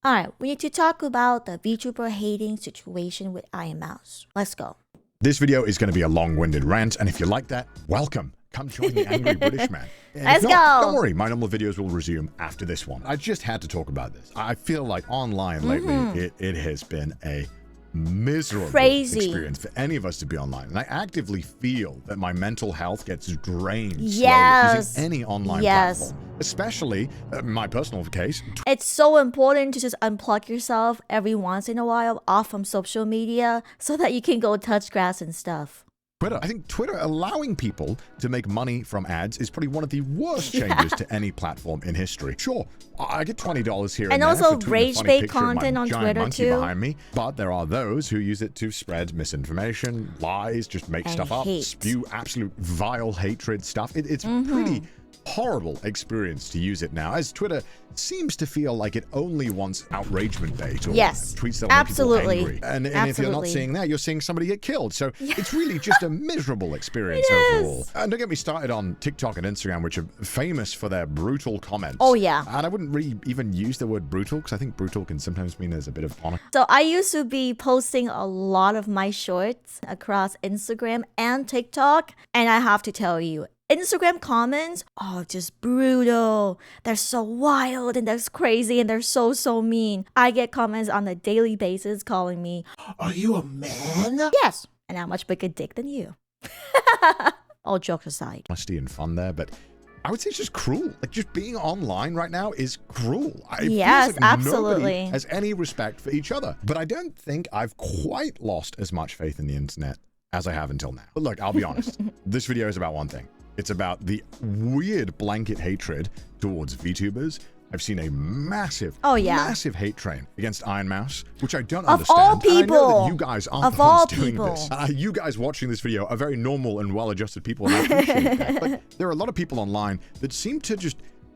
All right, we need to talk about the VTuber hating situation with Ironmouse. Let's go. This video is going to be a long-winded rant, and if you like that, welcome. Come join the Angry British Man. And Let's if not, go. Don't worry, my normal videos will resume after this one. I just had to talk about this. I feel like online lately, it has been a miserable experience for any of us to be online. And I actively feel that my mental health gets drained slowly using any online platform. Especially, my personal case. It's so important to just unplug yourself every once in a while off from social media so that you can go touch grass and stuff. Twitter. I think Twitter allowing people to make money from ads is probably one of the worst changes to any platform in history. Sure, I get $20 here and also there for rage bait content on Twitter too. Behind me, but there are those who use it to spread misinformation, lies, just make stuff up, spew absolute vile hatred stuff. It's pretty horrible experience to use it now, as Twitter seems to feel like it only wants outragement bait or tweets that make people angry. And if you're not seeing that, you're seeing somebody get killed. So it's really just a miserable experience overall. And don't get me started on TikTok and Instagram, which are famous for their brutal comments. Oh yeah. And I wouldn't really even use the word brutal, because I think brutal can sometimes mean there's a bit of honor. So I used to be posting a lot of my shorts across Instagram and TikTok, and I have to tell you, Instagram comments, just brutal. They're so wild and they're crazy and they're so mean. I get comments on a daily basis calling me, "Are you a man?" Yes, and I'm much bigger dick than you. All jokes aside. Honesty and fun there, but I would say it's just cruel. Like, just being online right now is cruel. It yes, feels like absolutely. Nobody has any respect for each other. But I don't think I've quite lost as much faith in the internet as I have until now. But look, I'll be honest. This video is about one thing. It's about the weird blanket hatred towards VTubers. I've seen a massive hate train against Ironmouse, which I don't understand. Of all people. And I know that you guys aren't the ones doing this. You guys watching this video are very normal and well-adjusted people, and I appreciate that. But there are a lot of people online that seem to just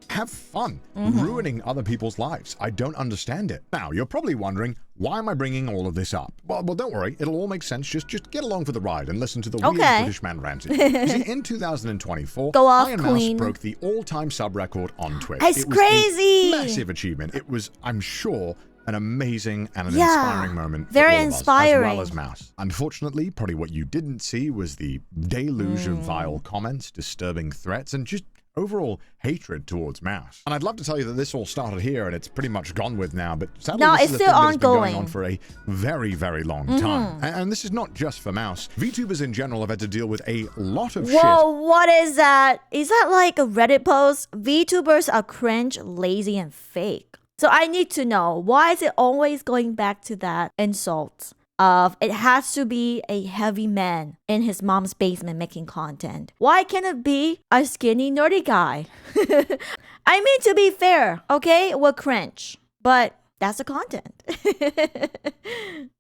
have fun ruining other people's lives. I don't understand it. Now, you're probably wondering, why am I bringing all of this up? Well, don't worry. It'll all make sense. Just get along for the ride and listen to the weird British man ranting. You see, in 2024, Ironmouse broke the all-time sub record on Twitch. It's crazy. A massive achievement. It was, I'm sure, an amazing and an inspiring moment for very all of us, inspiring. as well as Mouse. Unfortunately, probably what you didn't see was the deluge of vile comments, disturbing threats, and just overall hatred towards Mouse. And I'd love to tell you that this all started here and it's pretty much gone with now, but sadly this is a thing that's been going on for a very long time. And this is not just for Mouse. VTubers in general have had to deal with a lot of shit. Whoa, what is that? Is that like a Reddit post? VTubers are cringe, lazy, and fake. So I need to know, why is it always going back to that insult of it has to be a heavy man in his mom's basement making content? Why can't it be a skinny nerdy guy? I mean, to be fair, okay, we're cringe, but that's the content.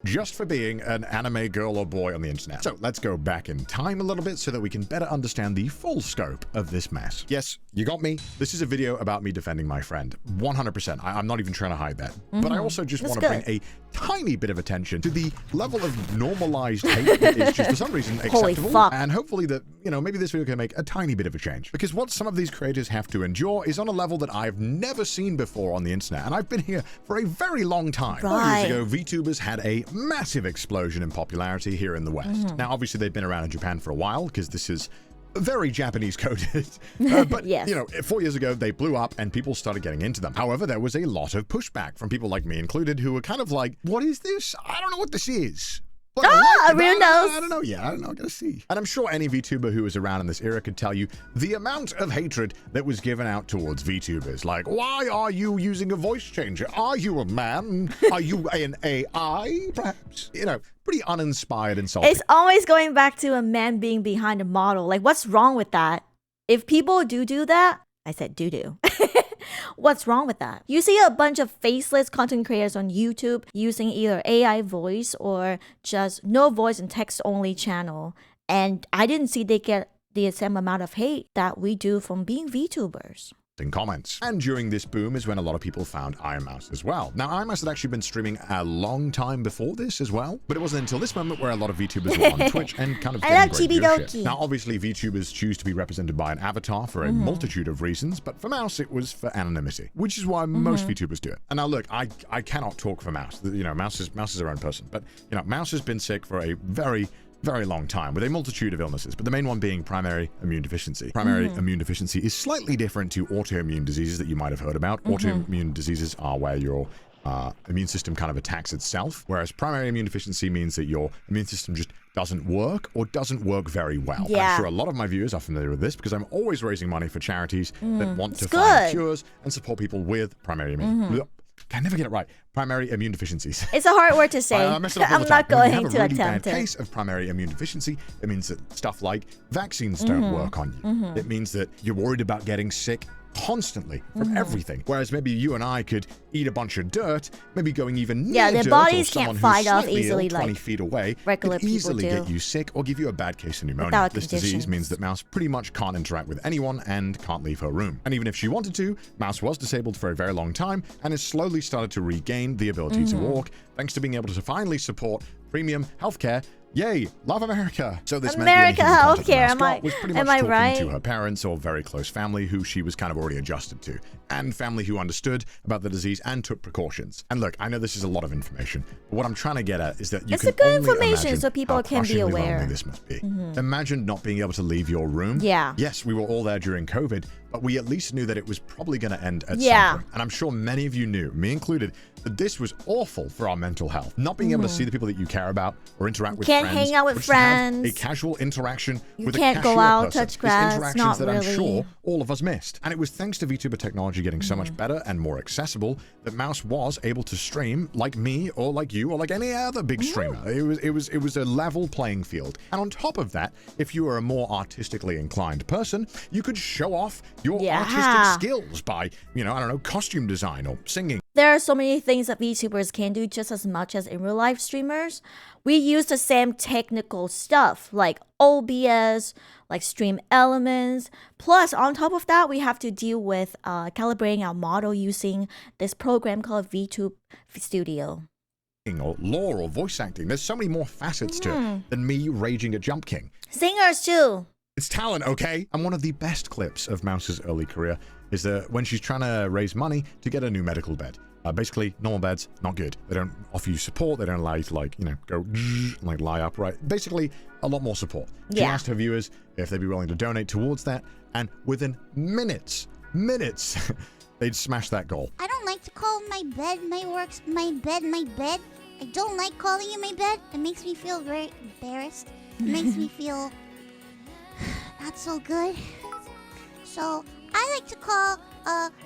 Just for being an anime girl or boy on the internet. So let's go back in time a little bit so that we can better understand the full scope of this mess. Yes, you got me. This is a video about me defending my friend. 100%. I'm not even trying to hide that. But I also just want to bring a tiny bit of attention to the level of normalized hate that is just for some reason acceptable. Holy fuck. And hopefully that, maybe this video can make a tiny bit of a change. Because what some of these creators have to endure is on a level that I've never seen before on the internet. And I've been here for a very long time. 4 years ago, VTubers had a massive explosion in popularity here in the West. Now, obviously, they've been around in Japan for a while because this is very Japanese coded. But, 4 years ago, they blew up and people started getting into them. However, there was a lot of pushback from people like me included who were kind of like, what is this? I don't know what this is. Everyone knows. I don't know. Yeah, I don't know. I gotta see. And I'm sure any VTuber who was around in this era could tell you the amount of hatred that was given out towards VTubers. Like, why are you using a voice changer? Are you a man? Are you an AI, perhaps? Pretty uninspired insulting. It's always going back to a man being behind a model. Like, what's wrong with that? If people do that, I said do. What's wrong with that? You see a bunch of faceless content creators on YouTube using either AI voice or just no voice and text only channel. And I didn't see they get the same amount of hate that we do from being VTubers. in comments. And during this boom is when a lot of people found Ironmouse as well. Now, Ironmouse had actually been streaming a long time before this as well, but it wasn't until this moment where a lot of VTubers were on Twitch and kind of getting great viewership. Now, obviously, VTubers choose to be represented by an avatar for a multitude of reasons, but for Mouse, it was for anonymity, which is why most VTubers do it. And now, look, I cannot talk for Mouse. You know, Mouse is her own person, but, you know, Mouse has been sick for a very long time with a multitude of illnesses, but the main one being primary immune deficiency. Primary immune deficiency is slightly different to autoimmune diseases that you might have heard about. Autoimmune diseases are where your immune system kind of attacks itself, whereas primary immune deficiency means that your immune system just doesn't work or doesn't work very well. I'm sure a lot of my viewers are familiar with this because I'm always raising money for charities that want to find cures and support people with primary immune. I never get it right. Primary immune deficiencies. It's a hard word to say. I'm not going to attempt it. When you have a really bad case of primary immune deficiency, it means that stuff like vaccines don't work on you. It means that you're worried about getting sick constantly from everything. Whereas maybe you and I could eat a bunch of dirt, maybe going even near their dirt, bodies or someone can't fight who's off slightly easily, ill, 20 like feet away, regular could easily people do. get you sick or give you a bad case of pneumonia. Without This conditions. disease means that Mouse pretty much can't interact with anyone and can't leave her room. And even if she wanted to, Mouse was disabled for a very long time and has slowly started to regain the ability to walk, thanks to being able to finally support premium healthcare. Yay, love America. So this America meant the healthcare. was pretty much talking to her parents or very close family who she was kind of already adjusted to, and family who understood about the disease and took precautions. And look, I know this is a lot of information, but what I'm trying to get at is that you can good only information imagine so people how can be crushingly aware. lonely this must be. Imagine not being able to leave your room. Yes, we were all there during COVID, but we at least knew that it was probably going to end at some point. And I'm sure many of you knew, me included, that this was awful for our mental health. Not being able to see the people that you care about or interact with friends. Can't hang out with friends. A casual interaction with a can't cashier go out, person. touch grass. Interactions Not that really. I'm sure all of us missed. And it was thanks to VTuber technology getting so much better and more accessible that Mouse was able to stream like me or like you or like any other big streamer. It was a level playing field. And on top of that, if you were a more artistically inclined person, you could show off your artistic skills by, you know, I don't know, costume design or singing. There are so many things that VTubers can do just as much as in real life streamers. We use the same technical stuff like OBS, like stream elements. Plus, on top of that, we have to deal with calibrating our model using this program called VTube Studio. Or lore or voice acting. There's so many more facets to it than me raging at Jump King. Singers too. It's talent, okay? And one of the best clips of Mouse's early career is that when she's trying to raise money to get a new medical bed. Basically, normal beds, not good. They don't offer you support. They don't allow you to, like, you know, go, like, lie upright. Basically, a lot more support. She asked her viewers if they'd be willing to donate towards that, and within minutes, they'd smash that goal. I don't like to call my bed my bed. I don't like calling it my bed. It makes me feel very embarrassed. It makes me feel not so good. So I like to call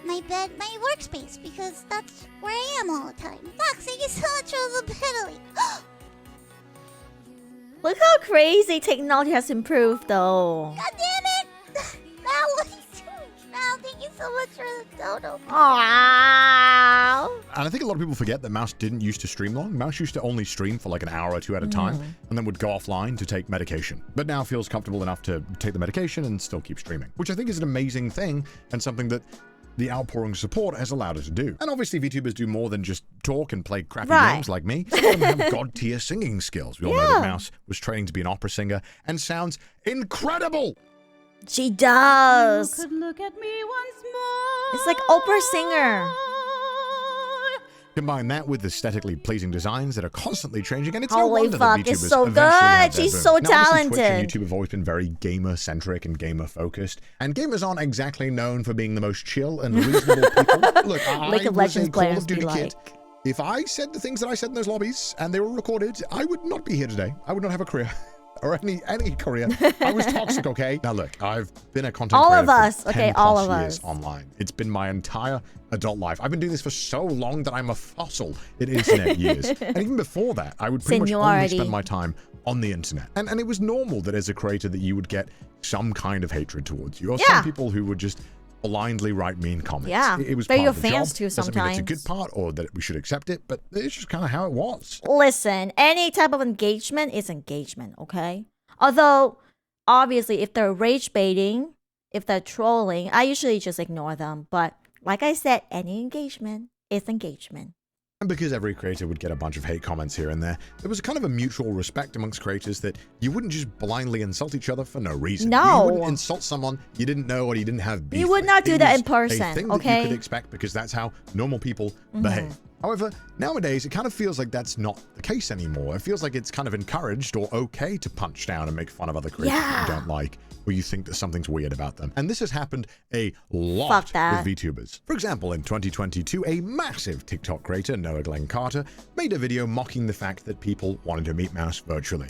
my bed my workspace because that's where I am all the time. Fox, thank you so much for the pedally. Look how crazy technology has improved though. God damn it! Now what are you doing? Now thank you so much for the dodo. Aww. And I think a lot of people forget that Mouse didn't used to stream long. Mouse used to only stream for like an hour or two at a time and then would go offline to take medication. But now feels comfortable enough to take the medication and still keep streaming, which I think is an amazing thing and something that the outpouring support has allowed us to do. And obviously VTubers do more than just talk and play crappy games like me. Some of them have god-tier singing skills. We all know that Mouse was training to be an opera singer and sounds incredible. She does. You could look at me once more. It's like opera singer. Combine that with aesthetically pleasing designs that are constantly changing, and it's Holy no wonder fuck, that VTubers it's so eventually had good. their She's boom. so Now, obviously, Twitch and talented. YouTube have always been very gamer-centric and gamer-focused, and gamers aren't exactly known for being the most chill and reasonable people. Look, I League of was a Legends Call players of be Duty like. kid. If I said the things that I said in those lobbies and they were recorded, I would not be here today. I would not have a career. Or any career. I was toxic, okay? Now look, I've been a content All creator of us, for 10 okay, all plus of years us. online. It's been my entire adult life. I've been doing this for so long that I'm a fossil in internet years. And even before that, I would pretty much only Seniority. spend my time on the internet. And it was normal that as a creator that you would get some kind of hatred towards you, or some people who would just blindly write mean comments. Yeah, It was they're part your of the fans job. too Doesn't mean it's a good sometimes. part or that we should accept it, but it's just kind of how it was. Listen, any type of engagement is engagement, okay? Although, obviously, if they're rage baiting, if they're trolling, I usually just ignore them. But like I said, any engagement is engagement. And because every creator would get a bunch of hate comments here and there was a kind of a mutual respect amongst creators that you wouldn't just blindly insult each other for no reason. No. You wouldn't insult someone you didn't know or you didn't have beef You would with. not do It that was in person, a thing okay? that you could expect because that's how normal people behave. However, nowadays it kind of feels like that's not the case anymore. It feels like it's kind of encouraged or okay to punch down and make fun of other creators that you don't like, or you think that something's weird about them. And this has happened a lot with VTubers. For example, in 2022, a massive TikTok creator, Noah Glenn Carter, made a video mocking the fact that people wanted to meet Mouse virtually.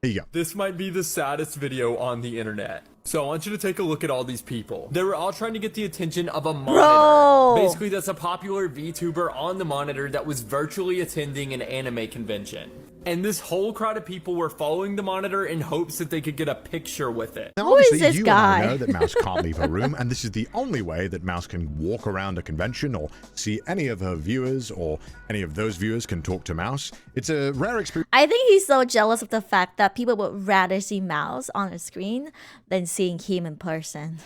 Here you go. This might be the saddest video on the internet. So I want you to take a look at all these people. They were all trying to get the attention of a monitor. Basically, that's a popular VTuber on the monitor that was virtually attending an anime convention. And this whole crowd of people were following the monitor in hopes that they could get a picture with it. Now, obviously, you and I know that Mouse can't leave her room, and this is the only way that Mouse can walk around a convention or see any of her viewers, or any of those viewers can talk to Mouse. It's a rare experience. I think he's so jealous of the fact that people would rather see Mouse on a screen than seeing him in person.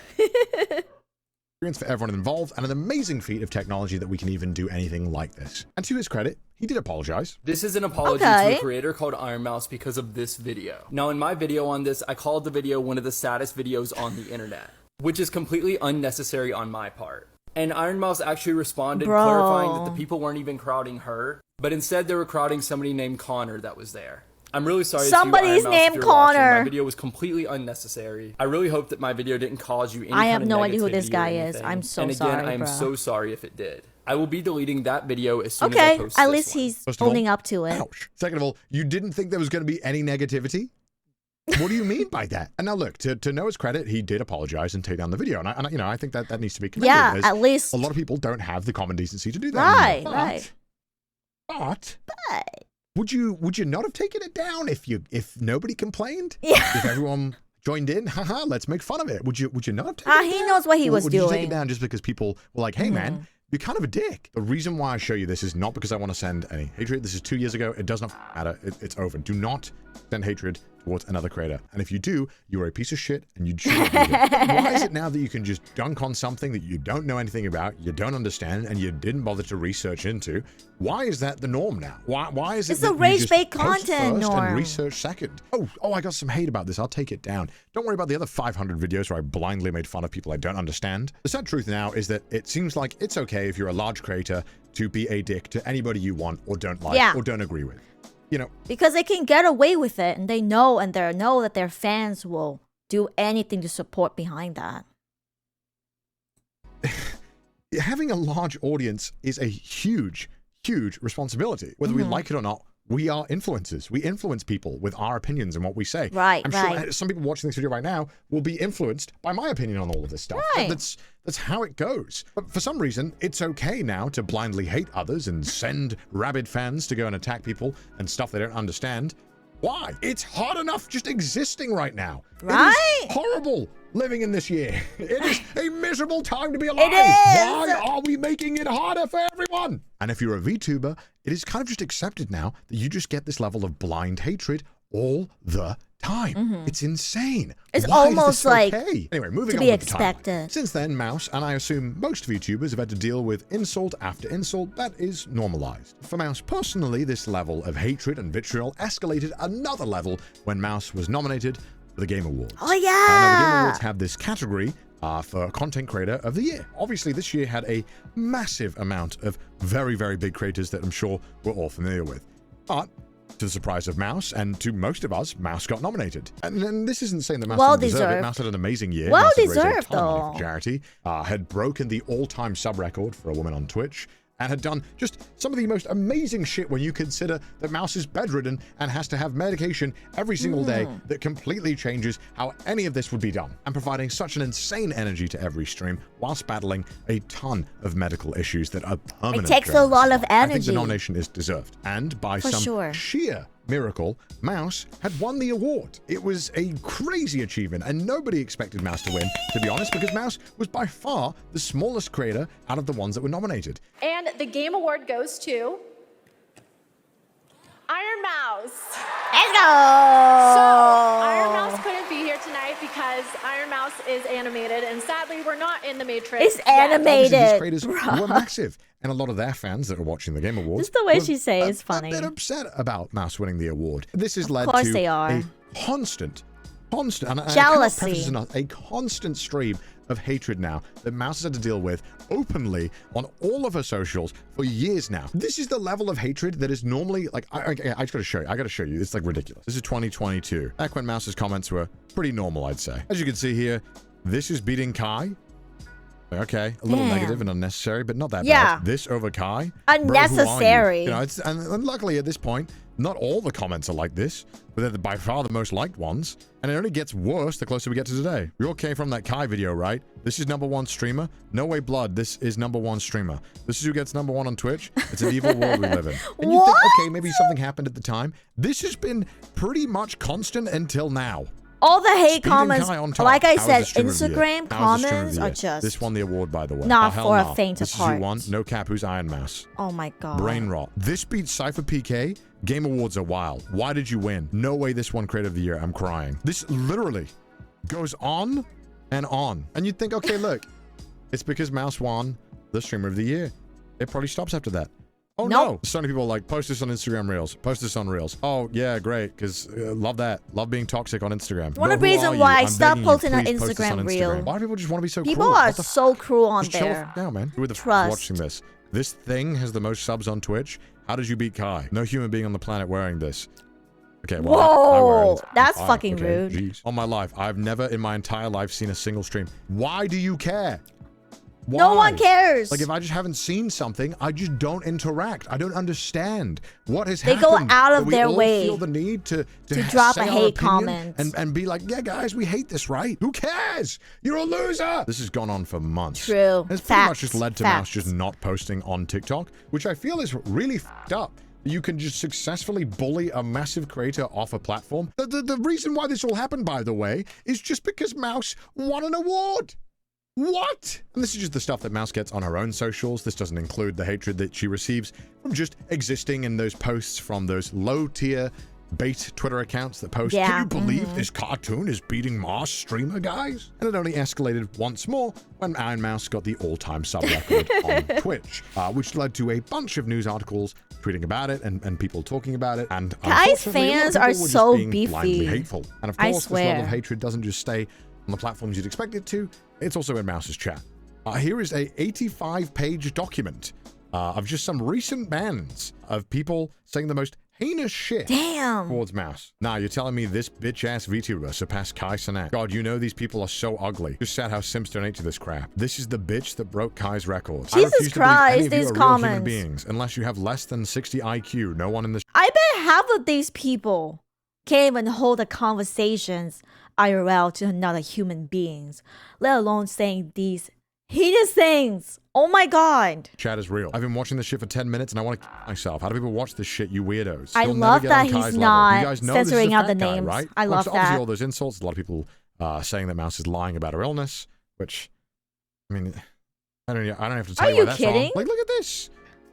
For everyone involved, and an amazing feat of technology that we can even do anything like this. And to his credit, he did apologize. This is an apology to a creator called Ironmouse because of this video. Now, in my video on this, I called the video one of the saddest videos on the internet, which is completely unnecessary on my part. And Ironmouse actually responded, clarifying that the people weren't even crowding her, but instead they were crowding somebody named Connor that was there. I'm really sorry. Somebody's named Connor. My video was completely unnecessary. I really hope that my video didn't cause you any I kind have of no idea who this negativity guy or is. anything. I'm so and again, sorry, I'm bro. so sorry if it did. I will be deleting that video as soon as I post at this least one. he's owning up to it. Ouch. Second of all, you didn't think there was going to be any negativity? What do you mean by that? And now look, to Noah's credit, he did apologize and take down the video. And I think that needs to be commended. Yeah, at least. A lot of people don't have the common decency to do that. Right. But would you not have taken it down if nobody complained? Yeah. If everyone joined in, haha, let's make fun of it. Would you not have taken it down? He knows what he was doing. Would you take it down just because people were like, hey man, you're kind of a dick? The reason why I show you this is not because I want to send any hatred. This is 2 years ago. It does not matter. It's over. Do not send hatred towards another creator. And if you do, you're a piece of shit and you shouldn't be here. Why is it now that you can just dunk on something that you don't know anything about, you don't understand, and you didn't bother to research into? Why is that the norm now? Why is it it's that a rage bait post content first norm and research second? Oh, I got some hate about this. I'll take it down. Don't worry about the other 500 videos where I blindly made fun of people I don't understand. The sad truth now is that it seems like it's okay if you're a large creator to be a dick to anybody you want or don't like or don't agree with. You know, because they can get away with it, and they know that their fans will do anything to support behind that. Having a large audience is a huge responsibility. Whether we like it or not, we are influencers. We influence people with our opinions and what we say. I'm sure some people watching this video right now will be influenced by my opinion on all of this stuff. That's how it goes. But for some reason, it's okay now to blindly hate others and send rabid fans to go and attack people and stuff they don't understand. Why? It's hard enough just existing right now. Right? It is horrible living in this year. It is a miserable time to be alive. It is. Why are we making it harder for everyone? And if you're a VTuber, it is kind of just accepted now that you just get this level of blind hatred all the time. It's insane. It's Why almost is this like okay? Anyway, moving to on be with the timeline. expected. Since then, Mouse, and I assume most VTubers, have had to deal with insult after insult that is normalized. For Mouse personally, this level of hatred and vitriol escalated another level when Mouse was nominated for the Game Awards. Oh yeah! Now, the Game Awards have this category for Content Creator of the Year. Obviously, this year had a massive amount of very, very big creators that I'm sure we're all familiar with. But to the surprise of Mouse, and to most of us, Mouse got nominated. And this isn't saying that Mouse didn't deserve it. Mouse had an amazing year. Well Mouse had raised a deserved, ton of money though. for charity, had broken the all-time sub record for a woman on Twitch, and had done just some of the most amazing shit when you consider that Mouse is bedridden and has to have medication every single day that completely changes how any of this would be done, and providing such an insane energy to every stream whilst battling a ton of medical issues that are permanent. It takes a lot of I think the energy. nomination is deserved, and by For some sure. sheer miracle, Mouse had won the award. It was a crazy achievement, and nobody expected Mouse to win, to be honest, because Mouse was by far the smallest creator out of the ones that were nominated. And the Game Award goes to Ironmouse. Let's go! So Ironmouse couldn't be here tonight because Ironmouse is animated, and sadly, we're not in the Matrix. It's yet. animated. Obviously, these creators were massive, and a lot of their fans that are watching the Game Awards. Just the way were she says is funny. A bit upset about Mouse winning the award. This has led course to they are. a constant, and I cannot Jealousy. preface this enough, a constant stream of hatred now that Mouse has had to deal with openly on all of her socials for years now. This is the level of hatred that is normally like, I just gotta show you. I gotta show you. It's like ridiculous. This is 2022. Back when Mouse's comments were pretty normal, I'd say. As you can see here, this is beating Kai. Okay, a little Damn. negative and unnecessary, but not that Yeah. bad. This over Kai? Unnecessary. Bro, who are you? And luckily at this point, not all the comments are like this, but they're by far the most liked ones. And it only gets worse the closer we get to today. We all came from that Kai video, right? This is #1 streamer. No way, blood. This is #1 streamer. This is who gets #1 on Twitch. It's an evil world we live in. And you think, okay, maybe something happened at the time. This has been pretty much constant until now. All the hate Speed comments, and Kai on top. like I How is said, this streamer of the year? Instagram How is this streamer of comments the are year? just This won the award, by the way. not Oh, hell for a no. faint of This is who heart. won. No cap. Who's Ironmouse? Oh my god. Brain rot. This beats Cypher PK. Game Awards are wild. Why did you win? No way this won Creator of the Year. I'm crying. This literally goes on and on. And you'd think, okay, look, it's because Mouse won the Streamer of the Year. It probably stops after that. Oh Nope. no. So many people are like, post this on Instagram Reels. Post this on Reels. Oh yeah, great. Because love that. Love being toxic on Instagram. One of But the who reasons are why you? I I'm stopped begging you, posting on please post this Instagram Reel. Why do people just want to be so People cruel? are What the so cruel on Just chill the there. f- down, man. Who the f Trust. watching this? This thing has the most subs on Twitch. How did you beat Kai? No human being on the planet wearing this. Okay, well, I wear Whoa, it. that's Fine, fucking okay, rude. Jeez. On my life, I've never in my entire life seen a single stream. Why do you care? Why? No one cares. Like, if I just haven't seen something, I just don't interact. I don't understand what has They happened. go out of that we their all way feel the need to drop say a our hate opinion comment. and be like, yeah, guys, we hate this, right? Who cares? You're a loser. This has gone on for months. True. And it's pretty much Facts. just led to Facts. Mouse just not posting on TikTok, which I feel is really f***ed up. You can just successfully bully a massive creator off a platform. The reason why this all happened, by the way, is just because Mouse won an award. What? And this is just the stuff that Mouse gets on her own socials. This doesn't include the hatred that she receives from just existing in those posts from those low-tier bait Twitter accounts that post, Yeah. can you believe this cartoon is beating Mars streamer, guys? And it only escalated once more when Ironmouse got the all-time sub record on Twitch, which led to a bunch of news articles tweeting about it and people talking about it. And Kai's unfortunately, a lot of fans people are were just so being blindly beefy. hateful. And of I course, this level swear. of hatred doesn't just stay on the platforms you'd expect it to. It's also in Mouse's chat. Here is a 85-page document of just some recent bans of people saying the most heinous shit Damn. towards Mouse. Now, you're telling me this bitch-ass Vtuber surpassed Kai Cenat. God, you know these people are so ugly. Just sad how Sims donate to this crap. This is the bitch that broke Kai's records. I Jesus refuse to believe Christ, any of you these are real human comments. beings unless you have less than 60 IQ. No one in this I bet half of these people can't even hold a conversations IRL to another human beings, let alone saying these heinous things. Oh my god. chat is real. I've been watching this shit for 10 minutes and I want to kill myself. How do people watch this shit, you weirdos? I You'll love never get that on he's Kai's level. not You guys know this is censoring a out fat the guy, names. right? I love So obviously that. all those insults, a lot of people saying that Mouse is lying about her illness, which, I mean, I don't have to tell Are you why you that's kidding? wrong. Like, look at this.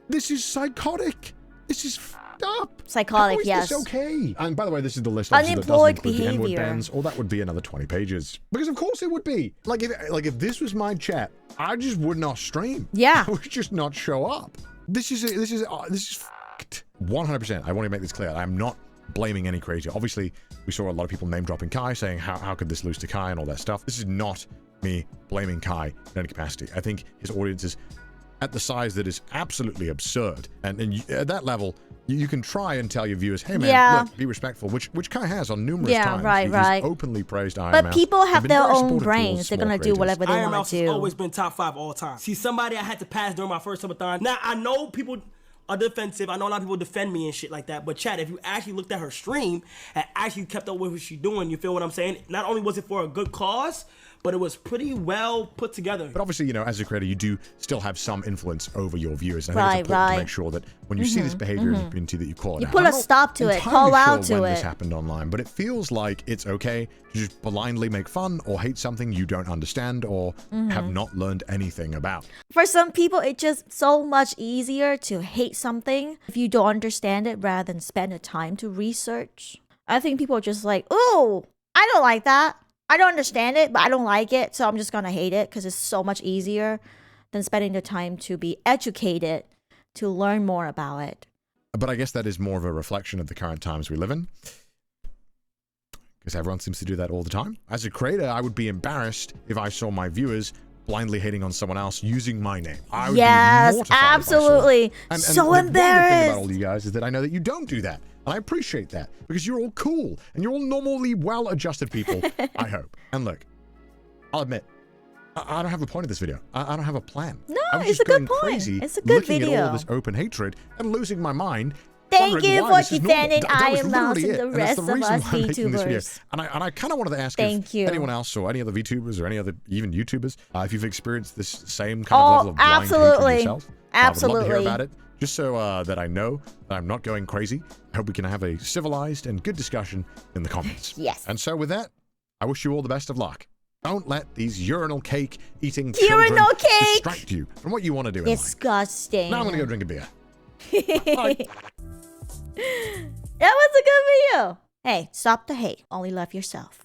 This is psychotic. This is f***ed up. Psychotic, How is yes. this okay? And by the way, this is the list obviously, that doesn't Unemployed include the N-word behavior. bans, or that would be another 20 pages. Because of course it would be. Like if this was my chat, I just would not stream. Yeah. I would just not show up. This is f***ed. 100%. I want to make this clear. I'm not blaming any creator. Obviously, we saw a lot of people name dropping Kai, saying how could this lose to Kai and all that stuff. This is not me blaming Kai in any capacity. I think his audience is at the size that is absolutely absurd. And at that level, you can try and tell your viewers, hey man, Yeah. look, be respectful, which Kai has on numerous Yeah, times. right, He's right. openly praised Iron But Mouse. people He's have been their very own supportive brains. towards They're small gonna do creators. whatever they want Ironmouse to has do. always been top 5 all time. She's somebody I had to pass during my first subathon. Now, I know people are defensive. I know a lot of people defend me and shit like that. But Chad, if you actually looked at her stream and actually kept up with what she's doing, you feel what I'm saying? Not only was it for a good cause, but it was pretty well put together. But obviously, as a creator, you do still have some influence over your viewers. And I think Right, it's important right. to make sure that when you see this behavior in the community that you call it You out. put I'm a not stop to it, entirely call out sure to when it. this happened online, but it feels like it's okay to just blindly make fun or hate something you don't understand or have not learned anything about. For some people, it's just so much easier to hate something if you don't understand it rather than spend the time to research. I think people are just like, ooh, I don't like that. I don't understand it, but I don't like it, so I'm just gonna hate it because it's so much easier than spending the time to be educated, to learn more about it. But I guess that is more of a reflection of the current times we live in. Because everyone seems to do that all the time. As a creator, I would be embarrassed if I saw my viewers blindly hating on someone else using my name. I would be mortified absolutely. If I saw that. So the wonderful embarrassed. thing about all you guys is that I know that you don't do that. And I appreciate that. Because you're all cool. And you're all normally well-adjusted people, I hope. And look, I'll admit, I don't have a point of this video. I don't have a plan. No, I was it's just a good going point. crazy, It's a good looking video. at all this open hatred and losing my mind. Thank wondering you why for this is normal. defending That was Ironmouse literally and the it. rest And that's of the us reason why I'm making this video. VTubers. And I kind of wanted to ask Thank if you. anyone else or any other VTubers or any other even YouTubers, if you've experienced this same kind of level of blind absolutely. hatred yourself. Absolutely. I would love to hear about it, just so that I know that I'm not going crazy. I hope we can have a civilized and good discussion in the comments. Yes. And so with that, I wish you all the best of luck. Don't let these urinal cake eating children Urinal cake! distract you from what you want to do in life. Disgusting. Now I'm going to go drink a beer. That was a good video. Hey, stop the hate. Only love yourself.